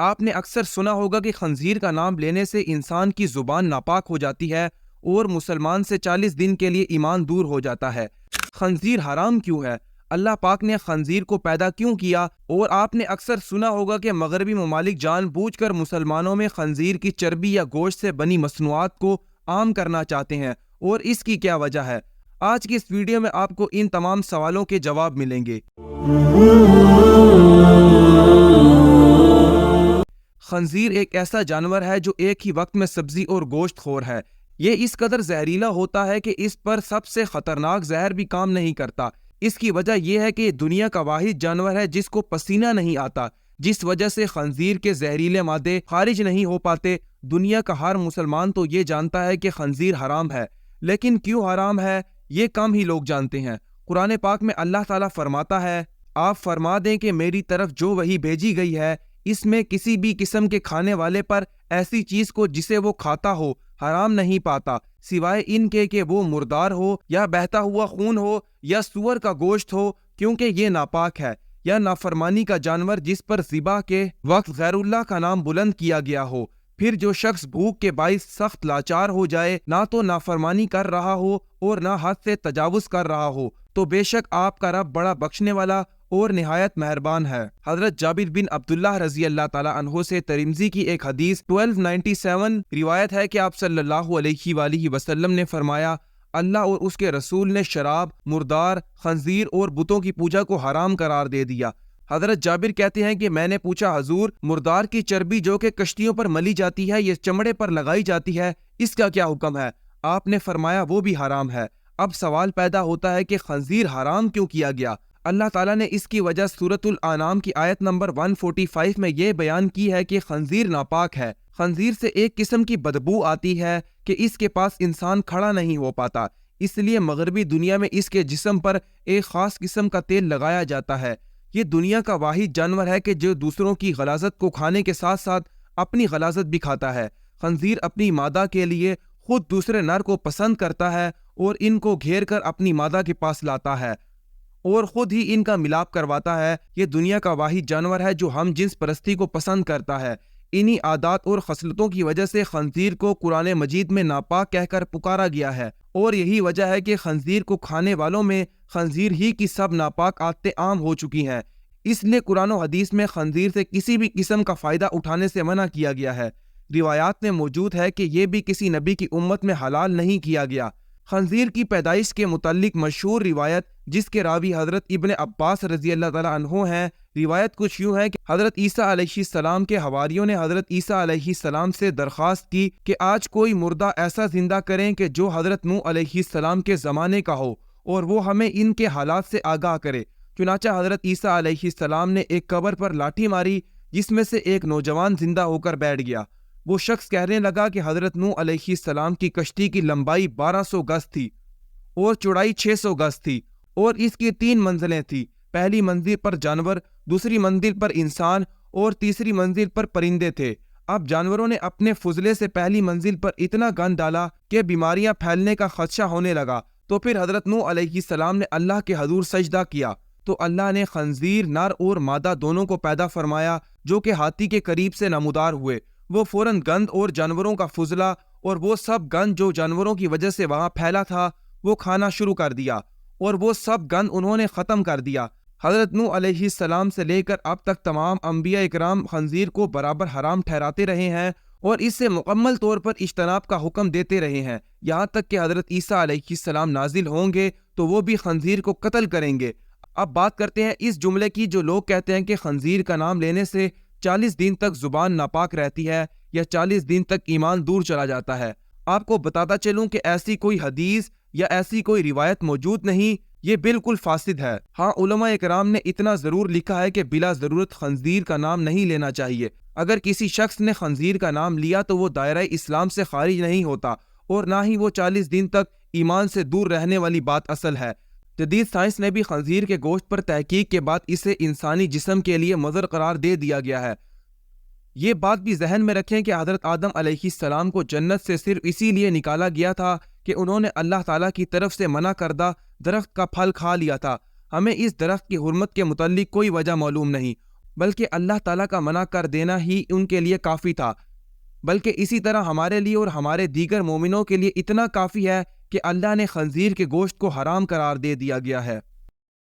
آپ نے اکثر سنا ہوگا کہ خنزیر کا نام لینے سے انسان کی زبان ناپاک ہو جاتی ہے اور مسلمان سے 40 دن کے لیے ایمان دور ہو جاتا ہے۔ خنزیر حرام کیوں ہے؟ اللہ پاک نے خنزیر کو پیدا کیوں کیا؟ اور آپ نے اکثر سنا ہوگا کہ مغربی ممالک جان بوجھ کر مسلمانوں میں خنزیر کی چربی یا گوشت سے بنی مصنوعات کو عام کرنا چاہتے ہیں، اور اس کی کیا وجہ ہے؟ آج کی اس ویڈیو میں آپ کو ان تمام سوالوں کے جواب ملیں گے۔ خنزیر ایک ایسا جانور ہے جو ایک ہی وقت میں سبزی اور گوشت خور ہے۔ یہ اس قدر زہریلا ہوتا ہے کہ اس پر سب سے خطرناک زہر بھی کام نہیں کرتا۔ اس کی وجہ یہ ہے کہ یہ دنیا کا واحد جانور ہے جس کو پسینہ نہیں آتا، جس وجہ سے خنزیر کے زہریلے مادے خارج نہیں ہو پاتے۔ دنیا کا ہر مسلمان تو یہ جانتا ہے کہ خنزیر حرام ہے، لیکن کیوں حرام ہے یہ کم ہی لوگ جانتے ہیں۔ قرآن پاک میں اللہ تعالیٰ فرماتا ہے، آپ فرما دیں کہ میری طرف جو وحی بھیجی گئی ہے اس میں کسی بھی قسم کے کھانے والے پر ایسی چیز کو جسے وہ کھاتا ہو حرام نہیں پاتا، سوائے ان کے کہ وہ مردار ہو یا بہتا ہوا خون ہو یا سور کا گوشت ہو، کیونکہ یہ ناپاک ہے، یا نافرمانی کا جانور جس پر ذبح کے وقت غیر اللہ کا نام بلند کیا گیا ہو۔ پھر جو شخص بھوک کے باعث سخت لاچار ہو جائے، نہ تو نافرمانی کر رہا ہو اور نہ حد سے تجاوز کر رہا ہو، تو بے شک آپ کا رب بڑا بخشنے والا اور نہایت مہربان ہے۔ حضرت جابر بن عبداللہ رضی اللہ تعالیٰ عنہ سے ترمذی کی ایک حدیث 1297 روایت ہے کہ آپ صلی اللہ علیہ وآلہ وسلم نے فرمایا، اللہ اور اس کے رسول نے شراب، مردار، خنزیر اور بتوں کی پوجا کو حرام قرار دے دیا۔ حضرت جابر کہتے ہیں کہ میں نے پوچھا، حضور، مردار کی چربی جو کہ کشتیوں پر ملی جاتی ہے، یہ چمڑے پر لگائی جاتی ہے، اس کا کیا حکم ہے؟ آپ نے فرمایا وہ بھی حرام ہے۔ اب سوال پیدا ہوتا ہے کہ خنزیر حرام کیوں کیا گیا؟ اللہ تعالیٰ نے اس کی وجہ سورۃ الانعام کی آیت نمبر 145 میں یہ بیان کی ہے کہ خنزیر ناپاک ہے۔ خنزیر سے ایک قسم کی بدبو آتی ہے کہ اس کے پاس انسان کھڑا نہیں ہو پاتا، اس لیے مغربی دنیا میں اس کے جسم پر ایک خاص قسم کا تیل لگایا جاتا ہے۔ یہ دنیا کا واحد جانور ہے کہ جو دوسروں کی غلاظت کو کھانے کے ساتھ ساتھ اپنی غلاظت بھی کھاتا ہے۔ خنزیر اپنی مادہ کے لیے خود دوسرے نر کو پسند کرتا ہے اور ان کو گھیر کر اپنی مادہ کے پاس لاتا ہے اور خود ہی ان کا ملاپ کرواتا ہے۔ یہ دنیا کا واحد جانور ہے جو ہم جنس پرستی کو پسند کرتا ہے۔ انہی عادات اور خصلتوں کی وجہ سے خنزیر کو قرآن مجید میں ناپاک کہہ کر پکارا گیا ہے، اور یہی وجہ ہے کہ خنزیر کو کھانے والوں میں خنزیر ہی کی سب ناپاک عادتیں عام ہو چکی ہیں۔ اس لیے قرآن و حدیث میں خنزیر سے کسی بھی قسم کا فائدہ اٹھانے سے منع کیا گیا ہے۔ روایات میں موجود ہے کہ یہ بھی کسی نبی کی امت میں حلال نہیں کیا گیا۔ خنزیر کی پیدائش کے متعلق مشہور روایت جس کے راوی حضرت ابن عباس رضی اللہ تعالیٰ عنہ ہیں، روایت کچھ یوں ہے کہ حضرت عیسیٰ علیہ السلام کے حواریوں نے حضرت عیسیٰ علیہ السلام سے درخواست کی کہ آج کوئی مردہ ایسا زندہ کریں کہ جو حضرت نوح علیہ السلام کے زمانے کا ہو اور وہ ہمیں ان کے حالات سے آگاہ کرے۔ چنانچہ حضرت عیسیٰ علیہ السلام نے ایک قبر پر لاٹھی ماری جس میں سے ایک نوجوان زندہ ہو کر بیٹھ گیا۔ وہ شخص کہنے لگا کہ حضرت نوح علیہ السلام کی کشتی کی لمبائی 1200 گز تھی اور چوڑائی 600 گز تھی، اور اس کی 3 منزلیں تھیں، پہلی منزل پر جانور، دوسری منزل پر انسان اور تیسری منزل پر پرندے تھے۔ اب جانوروں نے اپنے فضلے سے پہلی منزل پر اتنا گند ڈالا کہ بیماریاں پھیلنے کا خدشہ ہونے لگا، تو پھر حضرت نوح علیہ السلام نے اللہ کے حضور سجدہ کیا تو اللہ نے خنزیر نر اور مادہ دونوں کو پیدا فرمایا جو کہ ہاتھی کے قریب سے نمودار ہوئے۔ وہ فوراً گند اور جانوروں کا فضلہ اور وہ سب گند جو جانوروں کی وجہ سے وہاں پھیلا تھا وہ کھانا شروع کر دیا، اور وہ سب گند انہوں نے ختم کر دیا۔ حضرت نوح علیہ السلام سے لے کر اب تک تمام انبیاء اکرام خنزیر کو برابر حرام ٹھہراتے رہے ہیں اور اس سے مکمل طور پر اجتناب کا حکم دیتے رہے ہیں، یہاں تک کہ حضرت عیسیٰ علیہ السلام نازل ہوں گے تو وہ بھی خنزیر کو قتل کریں گے۔ اب بات کرتے ہیں اس جملے کی جو لوگ کہتے ہیں کہ خنزیر کا نام لینے سے 40 دن تک زبان ناپاک رہتی ہے یا 40 دن تک ایمان دور چلا جاتا ہے۔ آپ کو بتاتا چلوں کہ ایسی کوئی حدیث یا ایسی کوئی روایت موجود نہیں، یہ بالکل فاسد ہے۔ ہاں، علماء اکرام نے اتنا ضرور لکھا ہے کہ بلا ضرورت خنزیر کا نام نہیں لینا چاہیے۔ اگر کسی شخص نے خنزیر کا نام لیا تو وہ دائرہ اسلام سے خارج نہیں ہوتا، اور نہ ہی وہ 40 دن تک ایمان سے دور رہنے والی بات اصل ہے۔ جدید سائنس نے بھی خنزیر کے گوشت پر تحقیق کے بعد اسے انسانی جسم کے لیے مضر قرار دے دیا گیا ہے۔ یہ بات بھی ذہن میں رکھیں کہ حضرت آدم علیہ السلام کو جنت سے صرف اسی لیے نکالا گیا تھا کہ انہوں نے اللہ تعالیٰ کی طرف سے منع کردہ درخت کا پھل کھا لیا تھا۔ ہمیں اس درخت کی حرمت کے متعلق کوئی وجہ معلوم نہیں، بلکہ اللہ تعالیٰ کا منع کر دینا ہی ان کے لیے کافی تھا، بلکہ اسی طرح ہمارے لیے اور ہمارے دیگر مومنوں کے لیے اتنا کافی ہے کہ اللہ نے خنزیر کے گوشت کو حرام قرار دے دیا گیا ہے۔